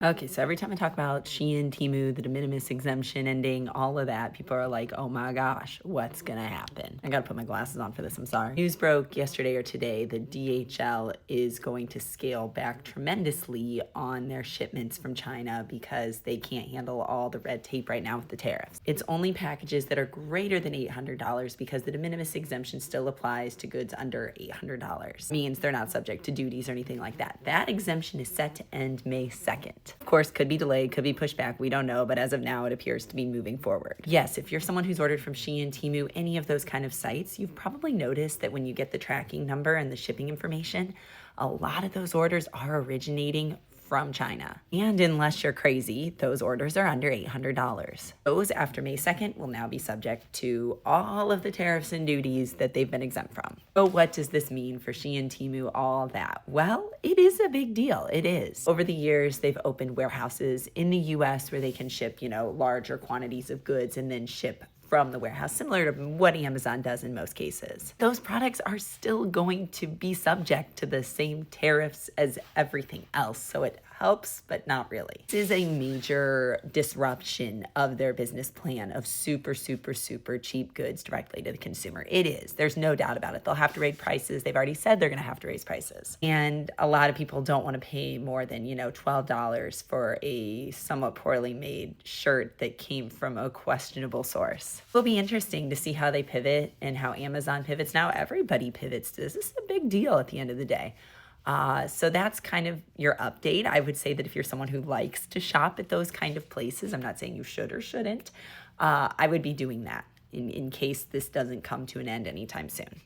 Okay, so every time I talk about Shein, Temu, the de minimis exemption ending, all of that, people are like, oh my gosh, what's gonna happen? I gotta put my glasses on for this, I'm sorry. News broke yesterday or today that DHL is going to scale back tremendously on their shipments from China because they can't handle all the red tape right now with the tariffs. It's only packages that are greater than $800 because the de minimis exemption still applies to goods under $800. Means they're not subject to duties or anything like that. That exemption is set to end May 2nd. Of course, could be delayed, could be pushed back, we don't know, but as of now, it appears to be moving forward. Yes, if you're someone who's ordered from Shein, Temu, any of those kind of sites, you've probably noticed that when you get the tracking number and the shipping information, a lot of those orders are originating from China. And unless you're crazy, those orders are under $800. Those after May 2nd will now be subject to all of the tariffs and duties that they've been exempt from. So what does this mean for Shein, Temu, all that? Well, it is a big deal. It is. Over the years, they've opened warehouses in the US where they can ship, larger quantities of goods and then ship from the warehouse, similar to what Amazon does in most cases. Those products are still going to be subject to the same tariffs as everything else, so it helps, but not really. This is a major disruption of their business plan of super, super, super cheap goods directly to the consumer. It is. There's no doubt about it. They'll have to raise prices. They've already said they're going to have to raise prices. And a lot of people don't want to pay more than, $12 for a somewhat poorly made shirt that came from a questionable source. It'll be interesting to see how they pivot and how Amazon pivots. Now everybody pivots to this. This is a big deal at the end of the day. So that's kind of your update. I would say that if you're someone who likes to shop at those kind of places, I'm not saying you should or shouldn't, I would be doing that in case this doesn't come to an end anytime soon.